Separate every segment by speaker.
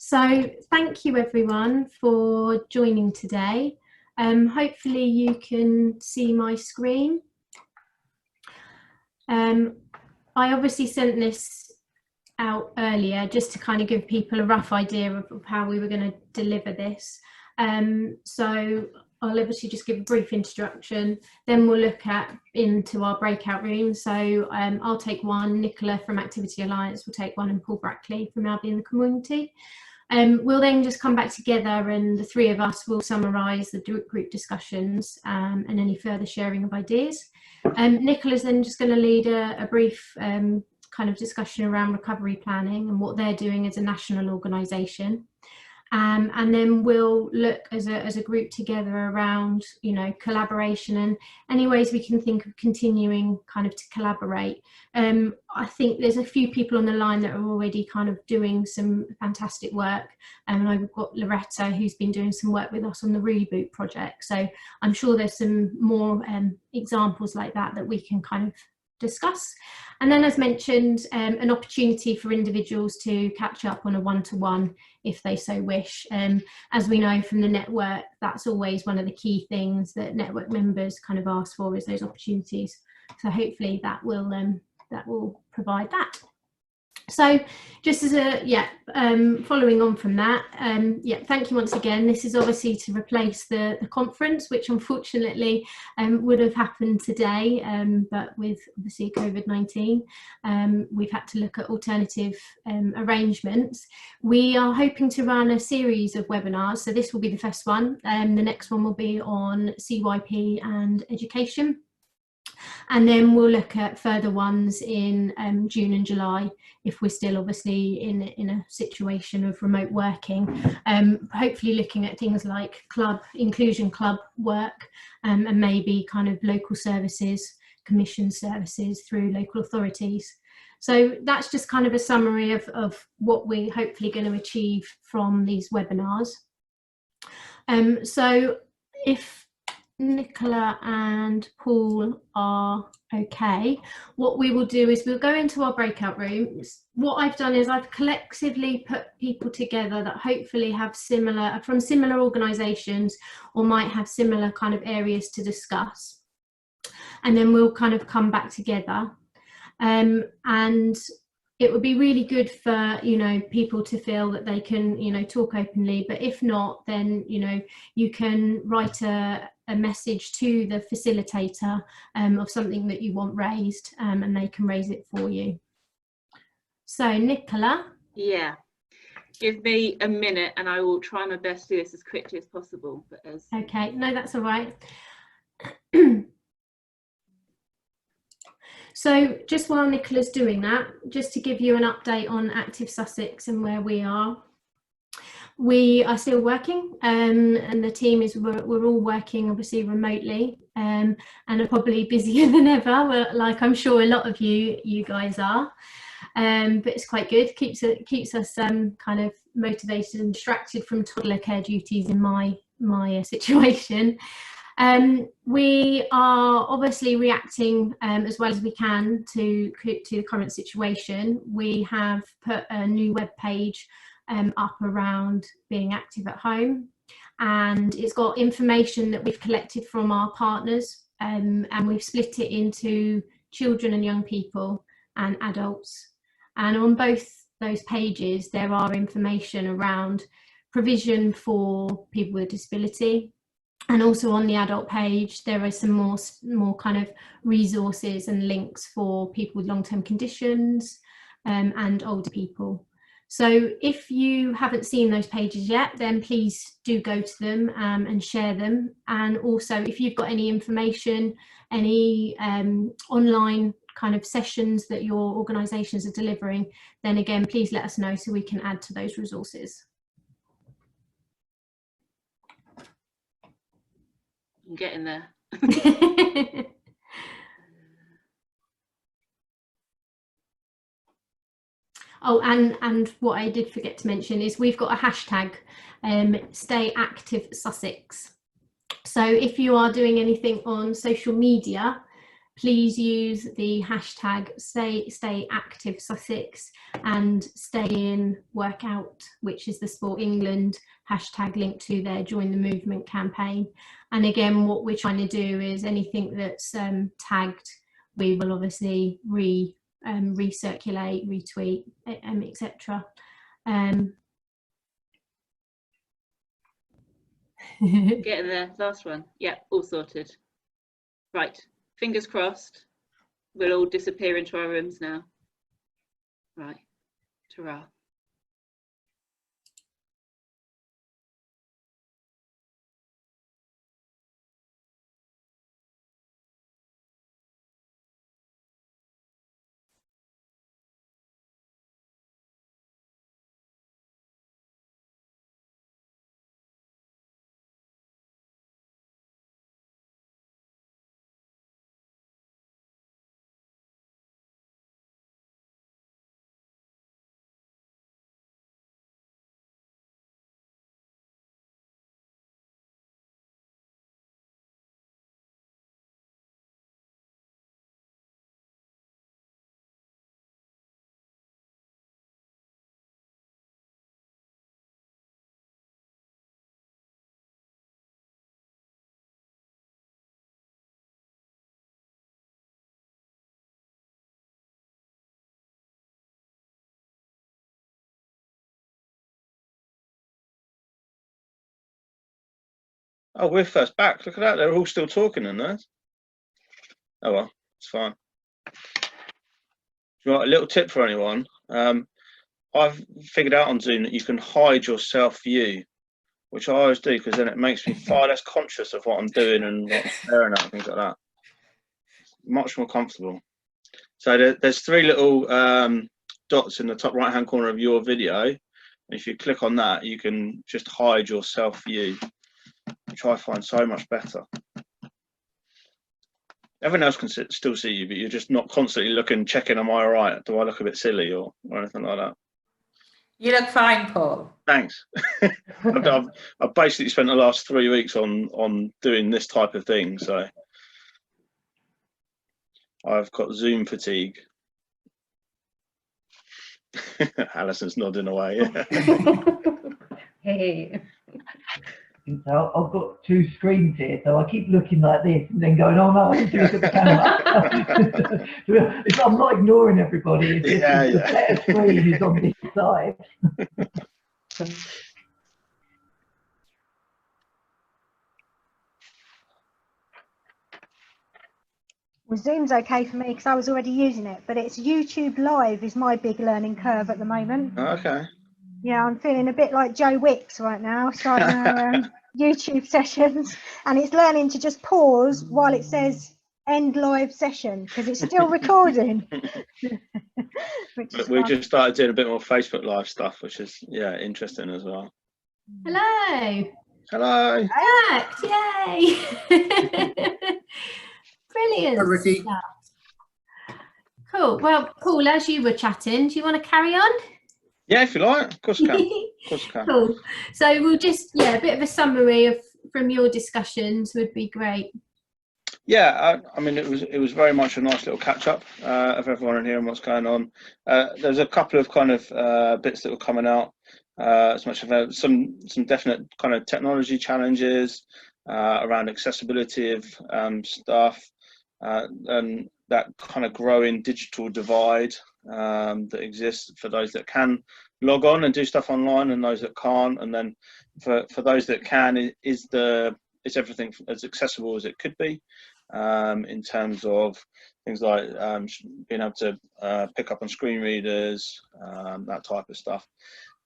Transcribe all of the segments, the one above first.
Speaker 1: So thank you everyone for joining today. Hopefully you can see my screen. I obviously sent this out earlier just to kind of give people a rough idea of how we were going to deliver this. So I'll obviously just give a brief introduction, then we'll look into our breakout rooms. So I'll take one, Nicola from Activity Alliance will take one, and Paul Brackley from Albion in the Community. We'll then just come back together and the three of us will summarise the group discussions and any further sharing of ideas. Nicola's then just going to lead a brief kind of discussion around recovery planning and what they're doing as a national organisation. And then we'll look as a group together around, you know, collaboration and any ways we can think of continuing kind of to collaborate. I think there's a few people on the line that are already kind of doing some fantastic work. And I've got Loretta, who's been doing some work with us on the Reboot project. So I'm sure there's some more examples like that we can kind of discuss. And then, as mentioned, an opportunity for individuals to catch up on a one-to-one if they so wish. As we know from the network, that's always one of the key things that network members kind of ask for, is those opportunities. So hopefully that will provide that. So just as following on from that, thank you once again. This is obviously to replace the conference, which unfortunately would have happened today, but with obviously COVID-19, we've had to look at alternative arrangements. We are hoping to run a series of webinars, so this will be the first one. The next one will be on CYP and education. And then we'll look at further ones in June and July, if we're still obviously in a situation of remote working. Hopefully looking at things like inclusion club work, and maybe kind of local services, commission services through local authorities. So that's just kind of a summary of what we're hopefully going to achieve from these webinars. So if Nicola and Paul are okay, what we will do is we'll go into our breakout rooms. What I've done is I've collectively put people together that hopefully have from similar organisations or might have similar kind of areas to discuss, and then we'll kind of come back together. And it would be really good for, you know, people to feel that they can, you know, talk openly, but if not, then, you know, you can write a message to the facilitator of something that you want raised, and they can raise it for you. So Nicola? Yeah,
Speaker 2: give me a minute and I will try my best to do this as quickly as possible.
Speaker 1: Okay, no, that's all right. So just while Nicola's doing that, just to give you an update on Active Sussex and where we are. We are still working, and the team we're all working obviously remotely, and are probably busier than ever, like I'm sure a lot of you guys are. But it's quite good, keeps us kind of motivated and distracted from toddler care duties in my situation. We are obviously reacting as well as we can to the current situation. We have put a new web page up around being active at home, and it's got information that we've collected from our partners, and we've split it into children and young people and adults. And on both those pages there are information around provision for people with disability. And also on the adult page, there are some more kind of resources and links for people with long-term conditions and older people. So if you haven't seen those pages yet, then please do go to them and share them. And also if you've got any information, any online kind of sessions that your organisations are delivering, then again, please let us know so we can add to those resources.
Speaker 2: I'm getting there.
Speaker 1: Oh, and what I did forget to mention is we've got a hashtag, Stay Active Sussex. So if you are doing anything on social media, please use the hashtag stay active Sussex and stay in workout, which is the Sport England hashtag linked to their Join the Movement campaign. And again, what we're trying to do is anything that's tagged, we will obviously recirculate, retweet, etc.
Speaker 2: Getting there, last one. Yeah, all sorted. Right, fingers crossed. We'll all disappear into our rooms now. Right, ta-ra.
Speaker 3: Oh, we're first back. Look at that. They're all still talking in there. Oh, well, it's fine. You want a little tip for anyone? I've figured out on Zoom that you can hide your self-view, which I always do because then it makes me far less conscious of what I'm doing and what I'm staring at and things like that. Much more comfortable. So there's three little dots in the top right-hand corner of your video. And if you click on that, you can just hide your self-view, which I find so much better. Everyone else can still see you, but you're just not constantly looking, checking, am I all right? Do I look a bit silly or anything like that?
Speaker 4: You look fine, Paul.
Speaker 3: Thanks. I've basically spent the last 3 weeks on doing this type of thing, so I've got Zoom fatigue. Alison's nodding away.
Speaker 4: Hey.
Speaker 5: So I've got two screens here, so I keep looking like this and then going, oh no, I need to look at the camera. I'm not ignoring everybody. It's just the better screen is on this side.
Speaker 6: Well, Zoom's okay for me because I was already using it, but it's YouTube Live is my big learning curve at the moment.
Speaker 3: Okay.
Speaker 6: Yeah, I'm feeling a bit like Joe Wicks right now, starting our YouTube sessions, and it's learning to just pause while it says end live session because it's still recording.
Speaker 3: We just started doing a bit more Facebook Live stuff, which is interesting as well.
Speaker 1: Hello.
Speaker 3: Hello.
Speaker 1: Back, yay. Brilliant.
Speaker 7: Ricky.
Speaker 1: Cool. Well, Paul, as you were chatting, do you want to carry on?
Speaker 3: Yeah, if you like, of course I can. Of course I can. Cool.
Speaker 1: So we'll just, a bit of a summary from your discussions would be great.
Speaker 3: Yeah, I mean, it was very much a nice little catch up of everyone in here and what's going on. There's a couple of kind of bits that were coming out. As much of some definite kind of technology challenges around accessibility of stuff, and that kind of growing digital divide that exists for those that can log on and do stuff online and those that can't. And then for those that can, is everything as accessible as it could be in terms of things like being able to pick up on screen readers, that type of stuff.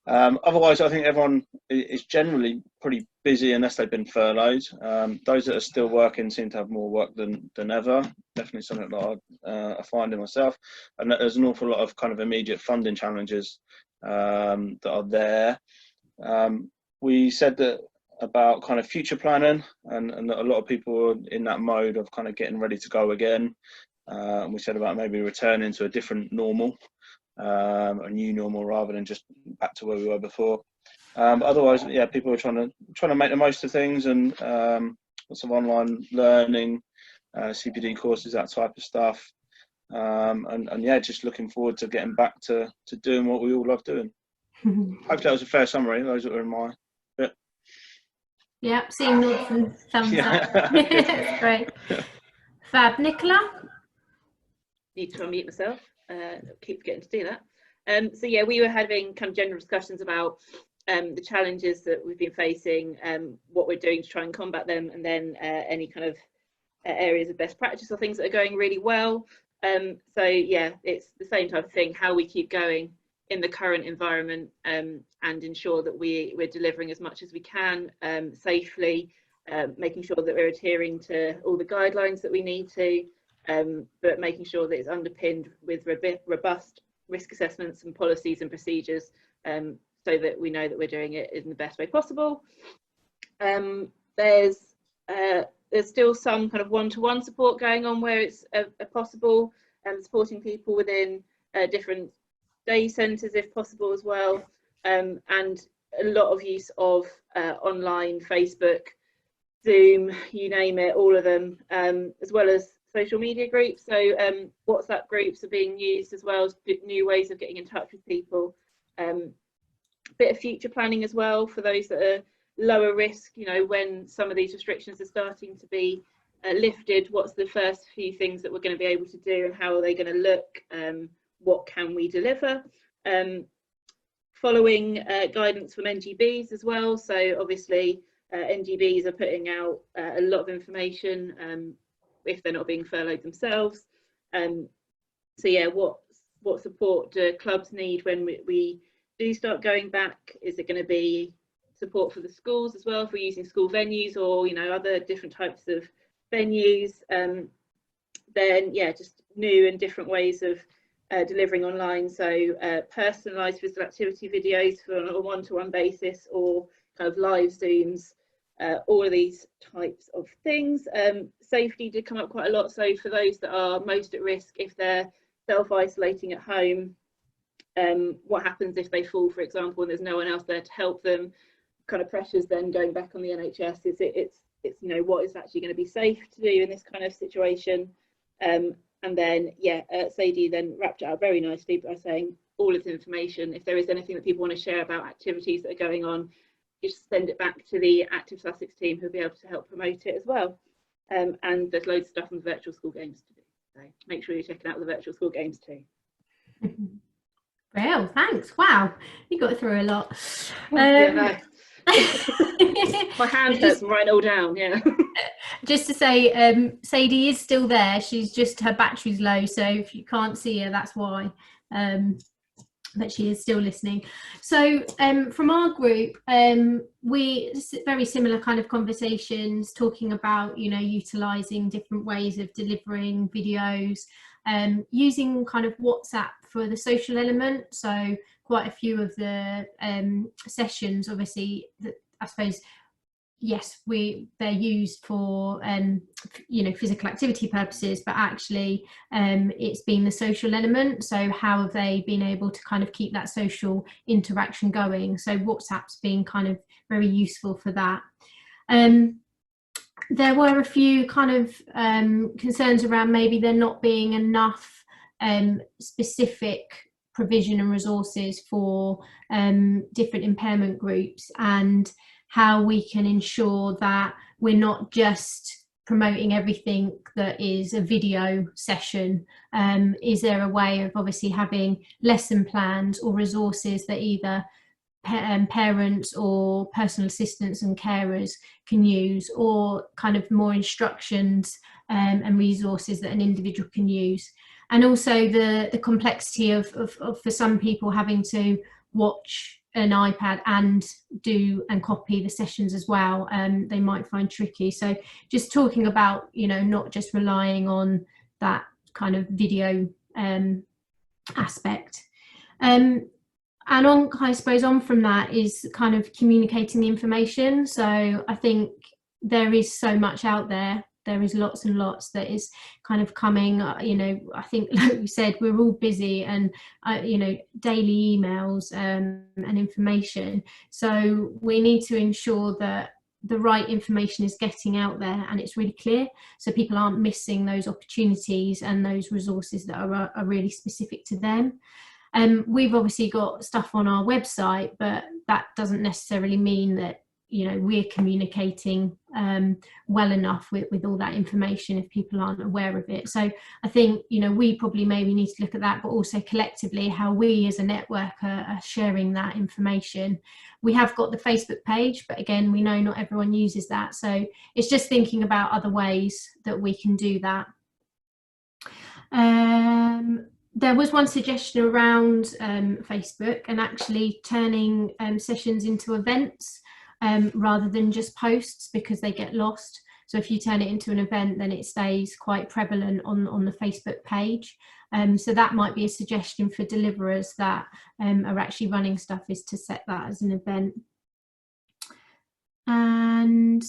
Speaker 3: Otherwise, I think everyone is generally pretty busy unless they've been furloughed. Those that are still working seem to have more work than ever. Definitely something that I find in myself. And there's an awful lot of kind of immediate funding challenges that are there. We said that about kind of future planning and that a lot of people are in that mode of kind of getting ready to go again. And we said about maybe returning to a different normal. A new normal rather than just back to where we were before. But otherwise, people are trying to make the most of things and lots of online learning CPD courses, that type of stuff. And yeah, just looking forward to getting back to doing what we all love doing. Hopefully that was a fair summary, those that are in my bit.
Speaker 1: Yeah, seeing nods and thumbs up. That's great. Fab. Nicola?
Speaker 2: Need to unmute myself. Keep forgetting to do that. So yeah, we were having kind of general discussions about the challenges that we've been facing, what we're doing to try and combat them, and then any kind of areas of best practice or things that are going really well. So yeah, it's the same type of thing, how we keep going in the current environment, and ensure that we're delivering as much as we can safely, making sure that we're adhering to all the guidelines that we need to, but making sure that it's underpinned with robust risk assessments and policies and procedures, so that we know that we're doing it in the best way possible. There's still some kind of one-to-one support going on where it's possible, supporting people within different day centres if possible as well, and a lot of use of online, Facebook, Zoom, you name it, all of them, as well as social media groups. So WhatsApp groups are being used as well as new ways of getting in touch with people. Bit of future planning as well for those that are lower risk, you know, when some of these restrictions are starting to be lifted, what's the first few things that we're going to be able to do and how are they going to look, what can we deliver, following guidance from NGBs as well. So obviously NGBs are putting out a lot of information if they're not being furloughed themselves. So yeah, what support do clubs need when we do start going back? Is it going to be support for the schools as well, if we're using school venues or, you know, other different types of venues? Then yeah, just new and different ways of delivering online. So personalised physical activity videos for on a one-to-one basis, or kind of live Zooms, all of these types of things. Safety did come up quite a lot. So for those that are most at risk, if they're self-isolating at home, what happens if they fall, for example, and there's no one else there to help them? Kind of pressures then going back on the NHS. It's you know, what is actually going to be safe to do in this kind of situation? And then yeah, Sadie then wrapped it up very nicely by saying all of the information, if there is anything that people want to share about activities that are going on, just send it back to the Active Sussex team, who'll be able to help promote it as well. And there's loads of stuff on the virtual school games to do, so make sure you're checking out the virtual school games too.
Speaker 1: Well, thanks. Wow, you got through a lot.
Speaker 2: Yeah, no. My hand hurts from writing it all down. Yeah.
Speaker 1: Just to say, Sadie is still there. She's just, her battery's low, so if you can't see her, that's why. But she is still listening. So from our group, we very similar kind of conversations, talking about, you know, utilising different ways of delivering videos, using kind of WhatsApp for the social element. So quite a few of the sessions, obviously, I suppose, yes, they're used for you know, physical activity purposes, but actually it's been the social element. So how have they been able to kind of keep that social interaction going? So WhatsApp's been kind of very useful for that. There were a few kind of concerns around maybe there not being enough specific provision and resources for different impairment groups, and how we can ensure that we're not just promoting everything that is a video session. Is there a way of obviously having lesson plans or resources that either parents or personal assistants and carers can use, or kind of more instructions and resources that an individual can use? And also the complexity of for some people having to watch an iPad and do and copy the sessions as well, they might find tricky. So just talking about, you know, not just relying on that kind of video aspect. And on, I suppose, on from that is kind of communicating the information. So I think there is so much out there. There is lots and lots that is kind of coming, you know, I think, like you said, we're all busy, and, you know, daily emails and information. So we need to ensure that the right information is getting out there and it's really clear, so people aren't missing those opportunities and those resources that are really specific to them. We've obviously got stuff on our website, but that doesn't necessarily mean that, you know, we're communicating well enough with all that information if people aren't aware of it. So I think, you know, we probably maybe need to look at that, but also collectively how we as a network are sharing that information. We have got the Facebook page, but again, we know not everyone uses that. So it's just thinking about other ways that we can do that. There was one suggestion around Facebook and actually turning sessions into events rather than just posts, because they get lost. So if you turn it into an event, then it stays quite prevalent on the Facebook page. So that might be a suggestion for deliverers that are actually running stuff, is to set that as an event. And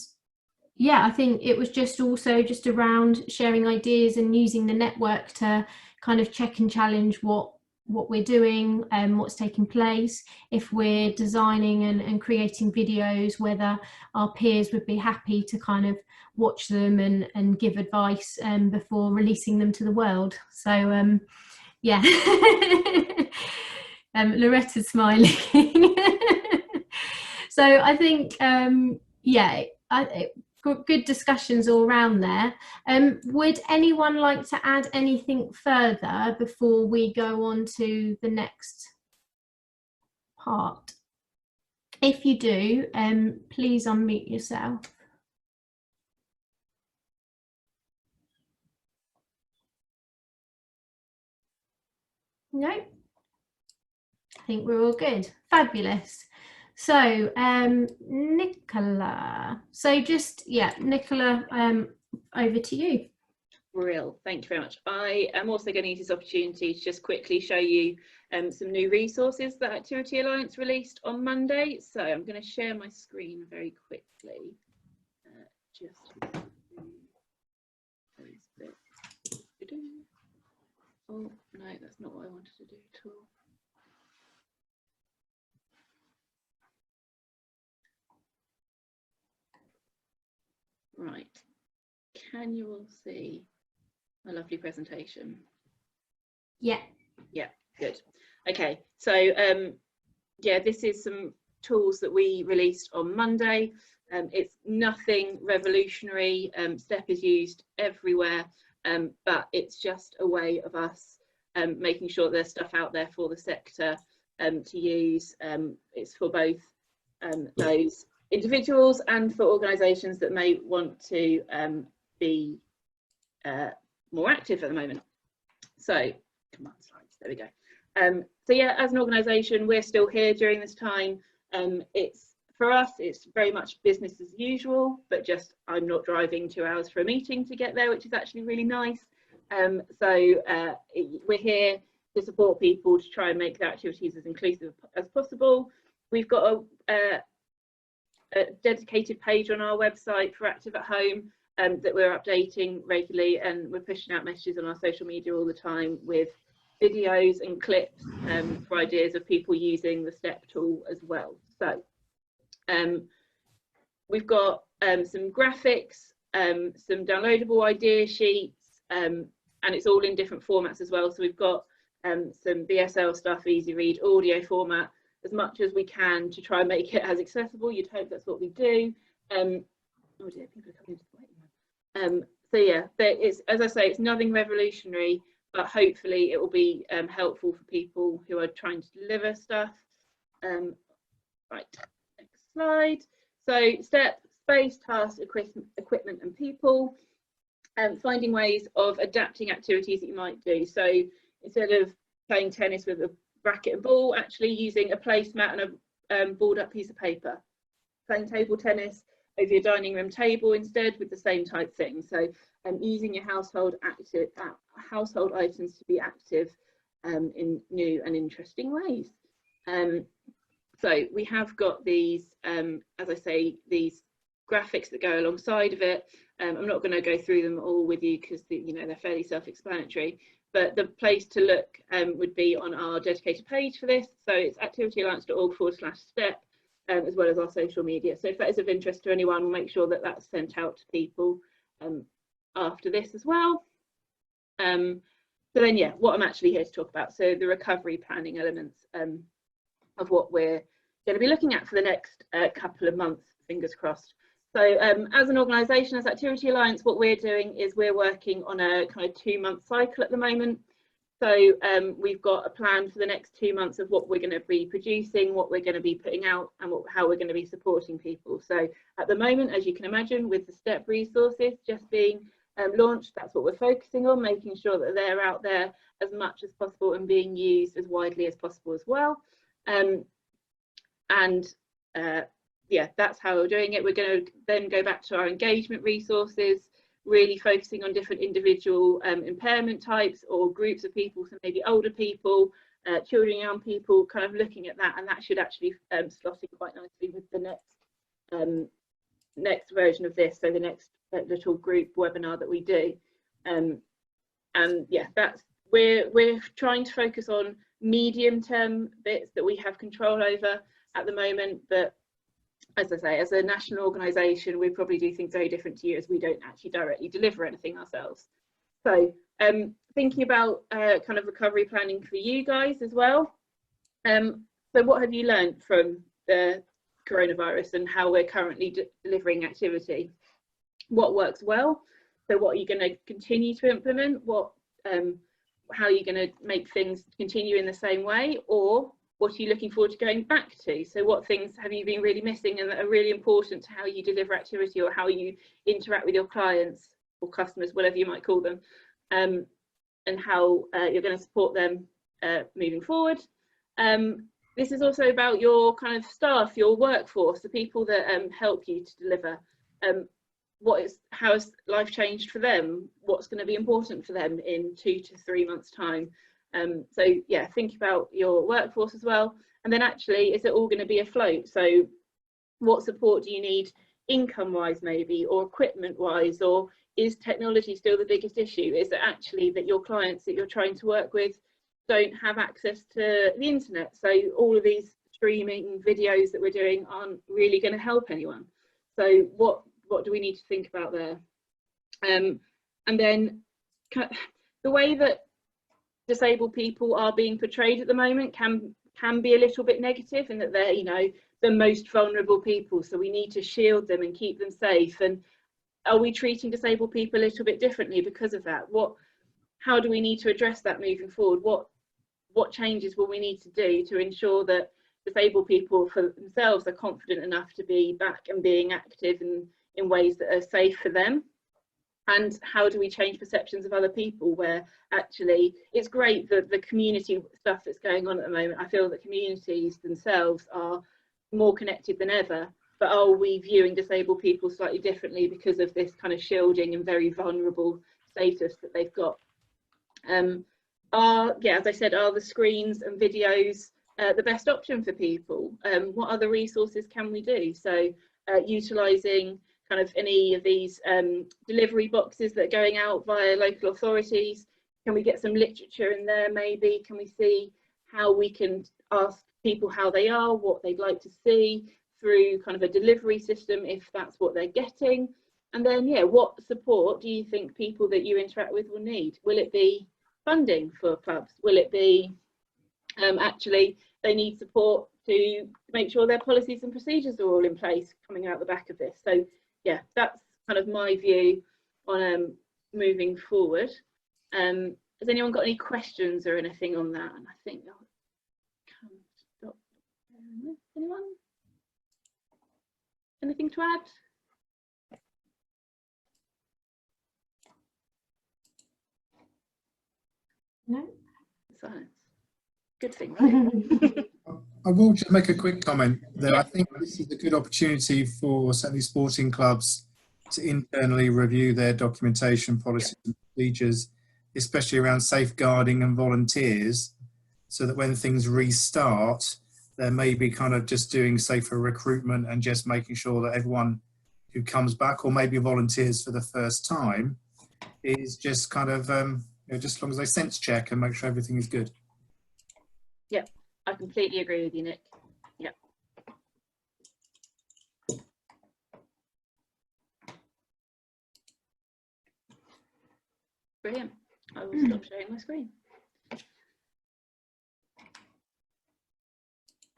Speaker 1: yeah, I think it was just also just around sharing ideas and using the network to kind of check and challenge what we're doing and what's taking place. If we're designing and creating videos, whether our peers would be happy to kind of watch them and give advice before releasing them to the world. So yeah, Loretta's smiling. So I think yeah, good discussions all around there. Would anyone like to add anything further before we go on to the next part? If you do, please unmute yourself. No? I think we're all good. Fabulous. So Nicola, so just, yeah, Nicola, over to you.
Speaker 2: Brill, thank you very much. I am also going to use this opportunity to just quickly show you some new resources that Activity Alliance released on Monday. So I'm going to share my screen very quickly. Oh no, that's not what I wanted to do at all. Right, can you all see my lovely presentation?
Speaker 1: Yeah.
Speaker 2: Yeah, good. Okay, so yeah, this is some tools that we released on Monday. It's nothing revolutionary. STEP is used everywhere, but it's just a way of us making sure there's stuff out there for the sector to use. It's for both those individuals and for organisations that may want to be more active at the moment. So, come on, slides, there we go. So yeah, as an organisation, we're still here during this time. It's, for us, it's very much business as usual, but just I'm not driving 2 hours for a meeting to get there, which is actually really nice. We're here to support people to try and make their activities as inclusive as possible. We've got a dedicated page on our website for Active at Home that we're updating regularly, and we're pushing out messages on our social media all the time with videos and clips for ideas of people using the STEP tool as well. So we've got some graphics, some downloadable idea sheets, and it's all in different formats as well. So we've got some BSL stuff, easy read, audio format, as much as we can to try and make it as accessible. You'd hope that's what we do. Oh dear, people are coming into the waiting room. So yeah, it's, as I say, it's nothing revolutionary, but hopefully it will be helpful for people who are trying to deliver stuff. Right, next slide. So STEP, space, task, equipment and people. Finding ways of adapting activities that you might do. So instead of playing tennis with a racket and ball, actually using a placemat and a balled up piece of paper. Playing table tennis over your dining room table instead with the same type thing. So using your household items to be active in new and interesting ways. So we have got these, as I say, these graphics that go alongside of it. I'm not going to go through them all with you because they're fairly self-explanatory. But the place to look would be on our dedicated page for this. So it's activityalliance.org/step. as well as our social media. So if that is of interest to anyone, we'll make sure that that's sent out to people after this as well. So then, yeah, what I'm actually here to talk about. So the recovery planning elements of what we're going to be looking at for the next couple of months, fingers crossed. So as an organisation, as Activity Alliance, what we're doing is we're working on a kind of 2-month cycle at the moment. So we've got a plan for the next 2 months of what we're going to be producing, what we're going to be putting out, and how we're going to be supporting people. So at the moment, as you can imagine, with the STEP resources just being launched, that's what we're focusing on, making sure that they're out there as much as possible and being used as widely as possible as well. Yeah, that's how we're doing it. We're going to then go back to our engagement resources, really focusing on different individual impairment types or groups of people, so maybe older people, children, young people, kind of looking at that, and that should actually slot in quite nicely with the next version of this, so the next little group webinar that we do. And yeah, that's we're trying to focus on medium-term bits that we have control over at the moment, but as I say, as a national organisation, we probably do things very different to you, as we don't actually directly deliver anything ourselves. So thinking about kind of recovery planning for you guys as well. So what have you learned from the coronavirus and how we're currently delivering activity? What works well? So what are you going to continue to implement? How are you going to make things continue in the same way? Or what are you looking forward to going back to? So what things have you been really missing and that are really important to how you deliver activity or how you interact with your clients or customers, whatever you might call them, and how you're going to support them moving forward. This is also about your kind of staff, your workforce, the people that help you to deliver. How has life changed for them? What's going to be important for them in 2 to 3 months' time? So yeah, think about your workforce as well. And then actually, is it all going to be afloat? So what support do you need income-wise maybe, or equipment-wise, or is technology still the biggest issue? Is it actually that your clients that you're trying to work with don't have access to the internet? So all of these streaming videos that we're doing aren't really going to help anyone. So what do we need to think about there? And then the way that disabled people are being portrayed at the moment can be a little bit negative, in that they're, you know, the most vulnerable people, so we need to shield them and keep them safe. And are we treating disabled people a little bit differently because of that? How do we need to address that moving forward? What changes will we need to do to ensure that disabled people for themselves are confident enough to be back and being active in ways that are safe for them? And how do we change perceptions of other people, where actually it's great that the community stuff that's going on at the moment, I feel that communities themselves are more connected than ever, but are we viewing disabled people slightly differently because of this kind of shielding and very vulnerable status that they've got? Yeah, as I said, are the screens and videos the best option for people? What other resources can we do? So utilising kind of any of these delivery boxes that are going out via local authorities. Can we get some literature in there maybe? Can we see how we can ask people how they are, what they'd like to see through kind of a delivery system if that's what they're getting? And then, yeah, what support do you think people that you interact with will need? Will it be funding for clubs? Will it be actually they need support to make sure their policies and procedures are all in place coming out the back of this? So yeah, that's kind of my view on moving forward. Has anyone got any questions or anything on that? And I think I'll stop. Anyone? Anything to add?
Speaker 1: No.
Speaker 2: Silence. Good thing, right?
Speaker 7: I will just make a quick comment that
Speaker 2: Yeah.
Speaker 7: I think this is a good opportunity for certainly sporting clubs to internally review their documentation policies and procedures, especially around safeguarding and volunteers, so that when things restart, they're maybe kind of just doing safer recruitment and just making sure that everyone who comes back, or maybe volunteers for the first time, is just kind of, just as long as they sense check and make sure everything is good.
Speaker 2: Yeah, I completely agree with you, Nick. Yeah. Brilliant. I will stop sharing my screen.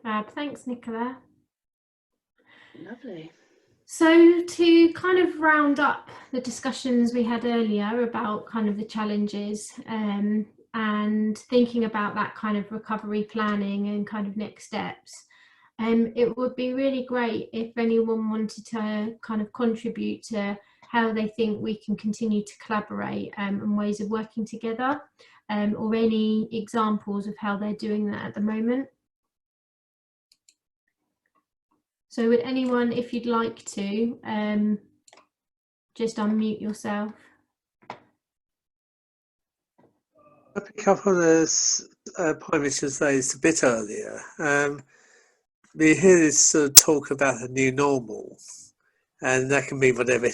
Speaker 1: Fab. Thanks, Nicola.
Speaker 2: Lovely.
Speaker 1: So to kind of round up the discussions we had earlier about kind of the challenges and thinking about that kind of recovery planning and kind of next steps, it would be really great if anyone wanted to kind of contribute to how they think we can continue to collaborate and ways of working together, or any examples of how they're doing that at the moment. So would anyone, if you'd like to, just unmute yourself.
Speaker 8: I pick up on a point which was raised a bit earlier. We hear this sort of talk about a new normal, and that can be whatever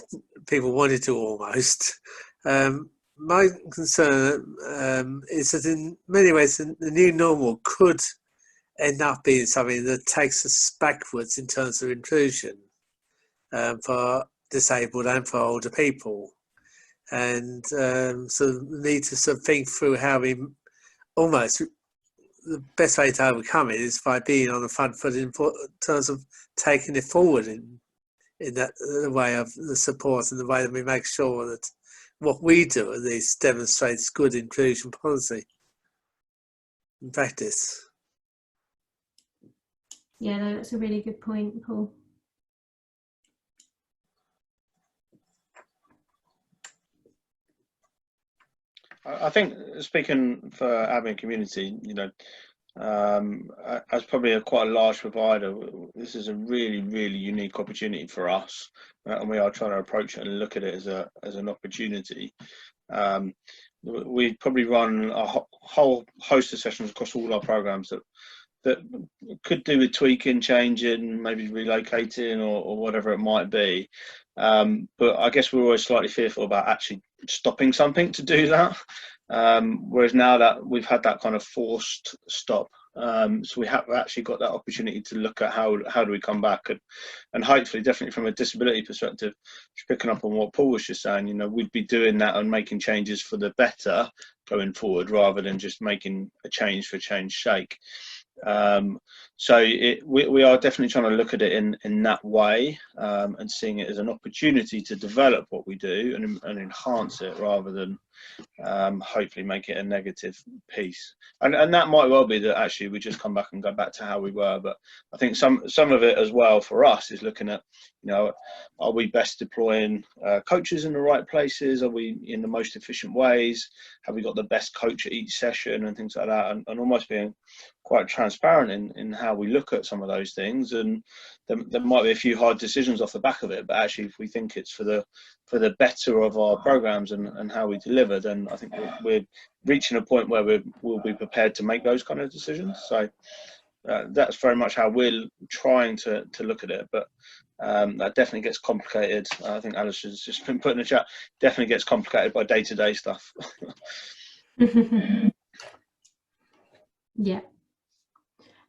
Speaker 8: people want it to almost. My concern is that in many ways the new normal could end up being something that takes us backwards in terms of inclusion for disabled and for older people. And so we need to sort of think through how we almost, the best way to overcome it is by being on the front foot in terms of taking it forward in that the way of the support and the way that we make sure that what we do at least demonstrates good inclusion policy in practice.
Speaker 1: Yeah, no, that's a really good point, Paul.
Speaker 3: I think, speaking for admin community, you know, as probably quite a large provider, this is a really, really unique opportunity for us, and we are trying to approach it and look at it as an opportunity. We probably run a whole host of sessions across all our programs that could do with tweaking, changing, maybe relocating, or whatever it might be. But I guess we're always slightly fearful about actually stopping something to do that. Whereas now that we've had that kind of forced stop, so we have actually got that opportunity to look at how do we come back, and hopefully, definitely from a disability perspective, just picking up on what Paul was just saying, you know, we'd be doing that and making changes for the better going forward, rather than just making a change for change's sake. So we are definitely trying to look at it in that way, and seeing it as an opportunity to develop what we do and enhance it, rather than hopefully make it a negative piece. And that might well be that actually we just come back and go back to how we were. But I think some of it as well for us is looking at, you know, are we best deploying coaches in the right places? Are we in the most efficient ways? Have we got the best coach at each session and things like that? And almost being quite transparent in how we look at some of those things. And there might be a few hard decisions off the back of it, but actually if we think it's for the better of our programs and how we deliver, then I think we're reaching a point where we'll be prepared to make those kind of decisions. So that's very much how we're trying to look at it. But that definitely gets complicated. I think Alice has just been put in the chat, definitely gets complicated by day-to-day stuff.
Speaker 1: Yeah.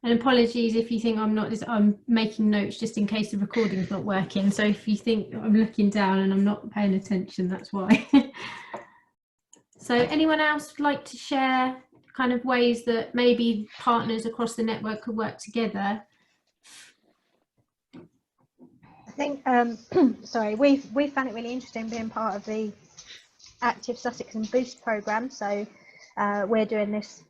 Speaker 1: And apologies if you think I'm making notes just in case the recording's not working. So if you think I'm looking down and I'm not paying attention, that's why. So anyone else would like to share kind of ways that maybe partners across the network could work together?
Speaker 6: I think, sorry, we've found it really interesting being part of the Active Sussex and Boost programme. So we're doing this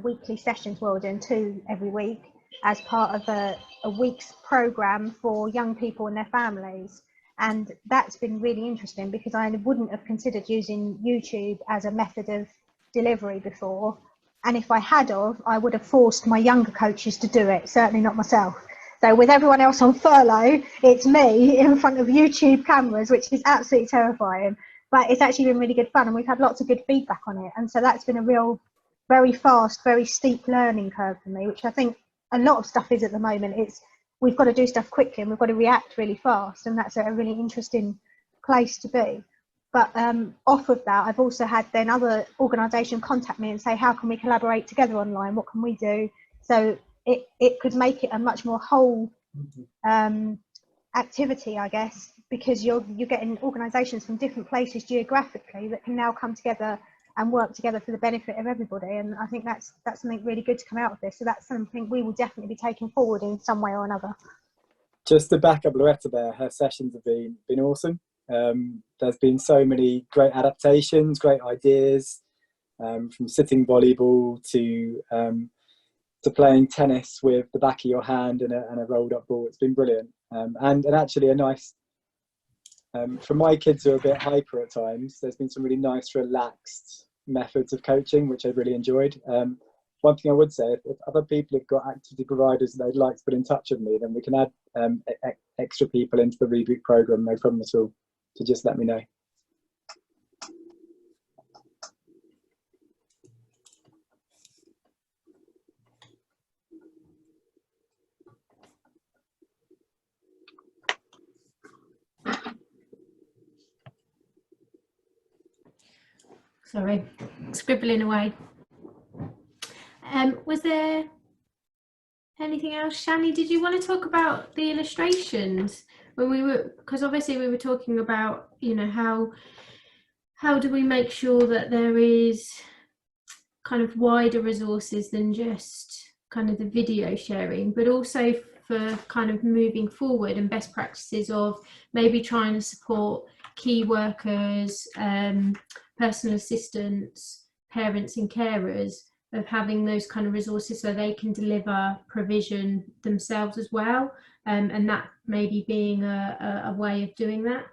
Speaker 6: weekly sessions. Well, we're doing 2 every week as part of a week's programme for young people and their families. And that's been really interesting because I wouldn't have considered using YouTube as a method of delivery before. And if I had I would have forced my younger coaches to do it, certainly not myself. So with everyone else on furlough, it's me in front of YouTube cameras, which is absolutely terrifying. But it's actually been really good fun, and we've had lots of good feedback on it. And so that's been a real, very fast, very steep learning curve for me, which I think a lot of stuff is at the moment. We've got to do stuff quickly and we've got to react really fast, and that's a really interesting place to be. But off of that, I've also had then other organisations contact me and say, how can we collaborate together online? What can we do? So it could make it a much more whole activity, I guess, because you're getting organisations from different places geographically that can now come together and work together for the benefit of everybody. And I think that's something really good to come out of this. So that's something we will definitely be taking forward in some way or another.
Speaker 9: Just to back up Loretta there, her sessions have been awesome. There's been so many great adaptations, great ideas, from sitting volleyball to playing tennis with the back of your hand and a rolled up ball. It's been brilliant. And actually a nice, for my kids who are a bit hyper at times, there's been some really nice relaxed methods of coaching, which I've really enjoyed. One thing I would say, if other people have got activity providers that they'd like to put in touch with me, then we can add extra people into the Reboot programme, no problem at all. So just let me know.
Speaker 1: Sorry, scribbling away. Was there anything else? Shani, did you want to talk about the illustrations when we were, because obviously we were talking about, you know, how do we make sure that there is kind of wider resources than just kind of the video sharing, but also for kind of moving forward and best practices of maybe trying to support key workers, personal assistants, parents and carers, of having those kind of resources so they can deliver provision themselves as well, and that maybe being a way of doing that.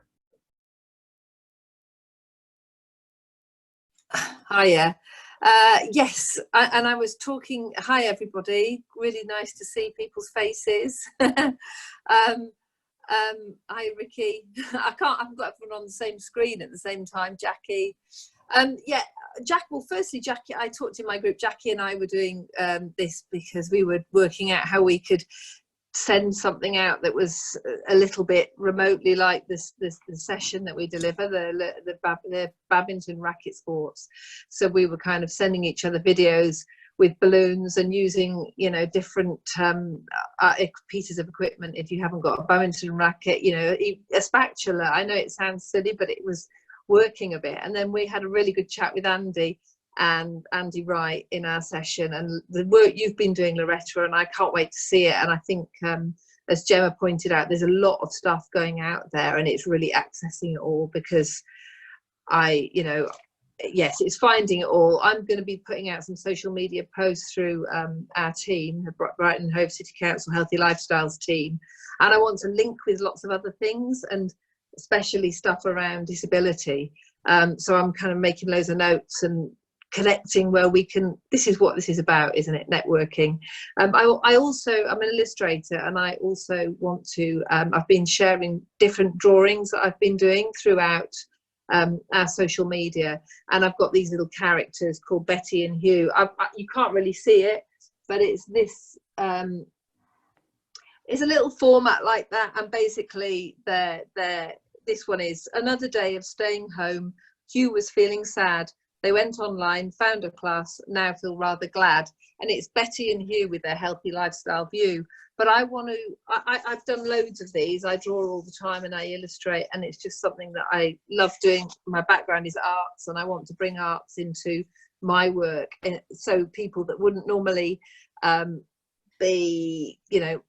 Speaker 10: Hiya. Yes, and I was talking, hi everybody, really nice to see people's faces. Hi Ricky, I haven't got everyone on the same screen at the same time. Jackie, yeah, well firstly Jackie, I talked to my group, Jackie and I were doing this because we were working out how we could send something out that was a little bit remotely like the session that we deliver, the badminton racket sports. So we were kind of sending each other videos with balloons and using, you know, different pieces of equipment. If you haven't got a badminton racket, you know, a spatula. I know it sounds silly, but it was working a bit. And then we had a really good chat with Andy Wright in our session, and the work you've been doing, Loretta, and I can't wait to see it. And I think, as Gemma pointed out, there's a lot of stuff going out there, and it's really accessing it all, because you know, yes, it's finding it all. I'm going to be putting out some social media posts through our team, the Brighton and Hove City Council Healthy Lifestyles team, and I want to link with lots of other things, and especially stuff around disability. So I'm kind of making loads of notes and connecting where we can. This is what this is about, isn't it? Networking. I also, I'm an illustrator, and I also want to, I've been sharing different drawings that I've been doing throughout our social media, and I've got these little characters called Betty and Hugh. You can't really see it, but it's this, it's a little format like that, and basically this one is another day of staying home. Hugh was feeling sad. They went online, found a class, now feel rather glad. And it's Betty and Hugh with their healthy lifestyle view. But I want to, I've done loads of these. I draw all the time and I illustrate, and it's just something that I love doing. My background is arts, and I want to bring arts into my work. And so people that wouldn't normally be, you know,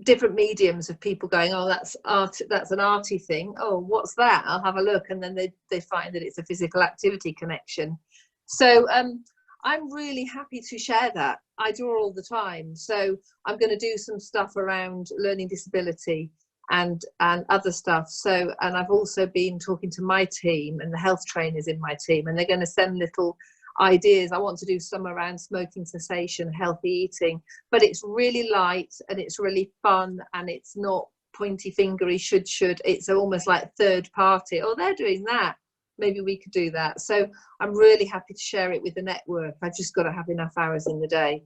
Speaker 10: different mediums of people going, oh, that's art, that's an arty thing, oh, what's that, I'll have a look, and then they find that it's a physical activity connection. So I'm really happy to share that. I draw all the time, so I'm going to do some stuff around learning disability and other stuff. So, and I've also been talking to my team and the health trainers in my team, and they're going to send little ideas. I want to do some around smoking cessation, healthy eating, but it's really light and it's really fun, and it's not pointy fingery should. It's almost like third party. Oh, they're doing that, maybe we could do that. So I'm really happy to share it with the network. I've just got to have enough hours in the day.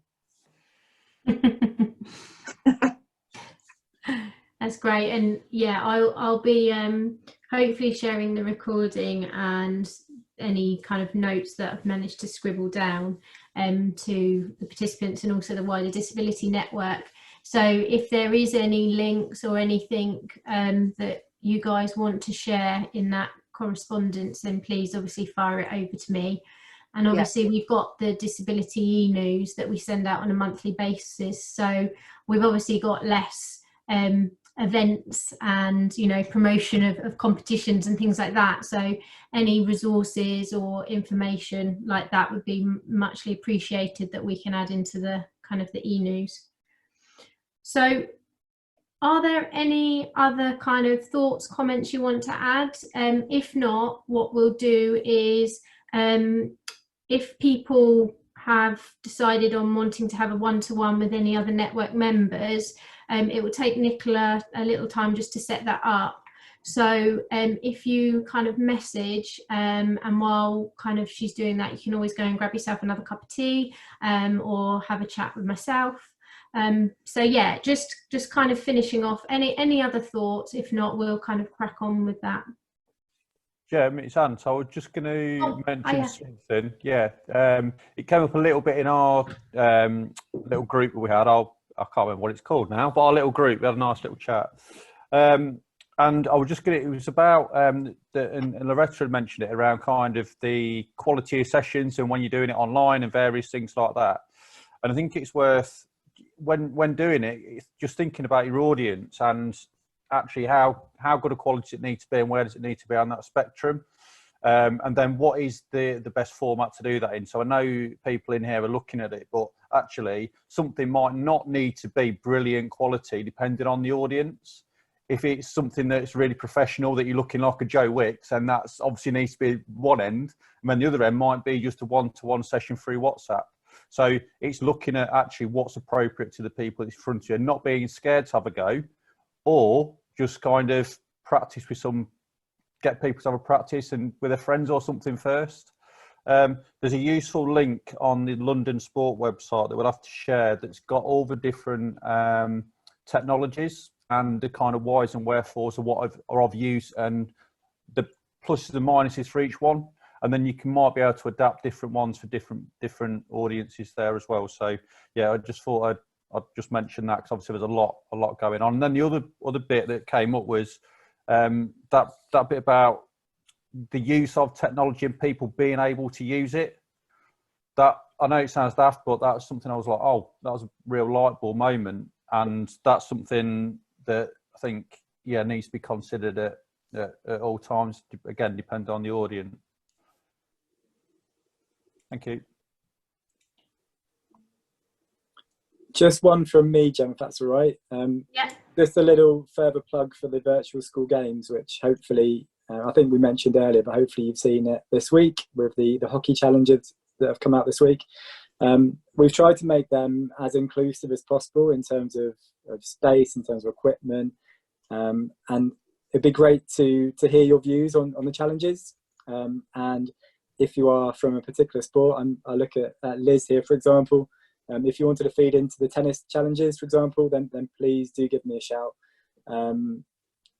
Speaker 1: That's great. And yeah, I'll be hopefully sharing the recording and any kind of notes that I've managed to scribble down to the participants and also the wider disability network. So if there is any links or anything that you guys want to share in that correspondence, then please obviously fire it over to me. And obviously we've got the disability e-news that we send out on a monthly basis. So we've obviously got less events and, you know, promotion of competitions and things like that. So any resources or information like that would be muchly appreciated that we can add into the kind of the e-news. So are there any other kind of thoughts, comments you want to add? If not, what we'll do is if people have decided on wanting to have a one-to-one with any other network members, it will take Nicola a little time just to set that up. So if you kind of message and while kind of she's doing that, you can always go and grab yourself another cup of tea or have a chat with myself. So yeah, just kind of finishing off, any other thoughts? If not, we'll kind of crack on with that.
Speaker 11: Yeah, it's Ant. I was just going to mention something. Yeah, it came up a little bit in our little group that we had. I can't remember what it's called now, but our little group, we had a nice little chat. And I was just going to, it was about, and Loretta had mentioned it, around kind of the quality of sessions and when you're doing it online and various things like that. And I think it's worth, when doing it, it's just thinking about your audience and actually how good a quality it needs to be and where does it need to be on that spectrum, and then what is the best format to do that in. So I know people in here are looking at it, but actually something might not need to be brilliant quality depending on the audience. If it's something that's really professional, that you're looking like a Joe Wicks, and that's obviously needs to be one end, and then the other end might be just a one-to-one session through WhatsApp. So it's looking at actually what's appropriate to the people in front of you and not being scared to have a go, or just kind of practice with get people to have a practice and with their friends or something first. There's a useful link on the London Sport website that we'll have to share that's got all the different technologies and the kind of whys and wherefores of what are of use and the pluses and minuses for each one. And then you might be able to adapt different ones for different audiences there as well. So yeah, I just thought I'd just mention that because obviously there's a lot going on. And then the other bit that came up was that bit about the use of technology and people being able to use it. That, I know it sounds daft, but that's something I was like, oh, that was a real light bulb moment. And that's something that I think, yeah, needs to be considered at all times, again, depending on the audience. Thank you.
Speaker 9: Just one from me, Jem, if that's all right.
Speaker 1: Yeah.
Speaker 9: Just a little further plug for the virtual school games, which hopefully, I think we mentioned earlier, but hopefully you've seen it this week with the hockey challenges that have come out this week. We've tried to make them as inclusive as possible in terms of space, in terms of equipment, and it'd be great to hear your views on the challenges. And if you are from a particular sport, I look at Liz here, for example. If you wanted to feed into the tennis challenges, for example, then please do give me a shout.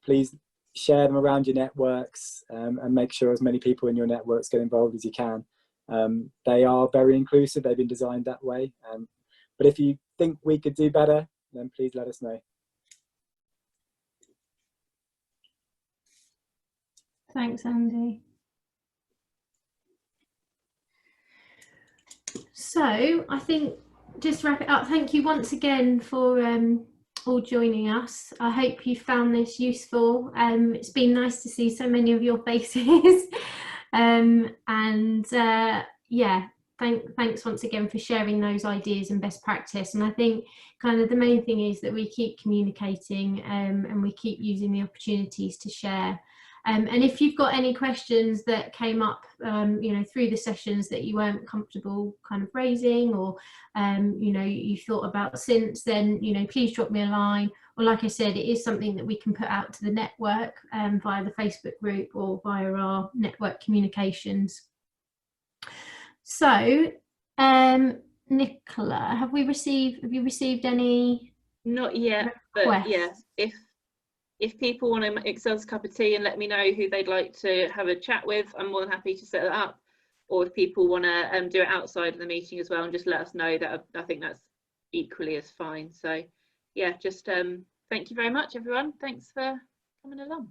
Speaker 9: Please share them around your networks and make sure as many people in your networks get involved as you can. They are very inclusive. They've been designed that way. But if you think we could do better, then please let us know.
Speaker 1: Thanks, Andy. So I think just wrap it up. Thank you once again for all joining us. I hope you found this useful. It's been nice to see so many of your faces. Yeah, thanks once again for sharing those ideas and best practice. And I think kind of the main thing is that we keep communicating and we keep using the opportunities to share. And if you've got any questions that came up, you know, through the sessions that you weren't comfortable kind of raising, or you know, you thought about since, then, you know, please drop me a line. Or like I said, it is something that we can put out to the network via the Facebook group or via our network communications. So, Nicola, have you received any?
Speaker 2: Not yet, but yes, if people want to make themselves a cup of tea and let me know who they'd like to have a chat with, I'm more than happy to set that up. Or if people want to do it outside of the meeting as well, and just let us know, that I think that's equally as fine. So yeah, just thank you very much, everyone. Thanks for coming along.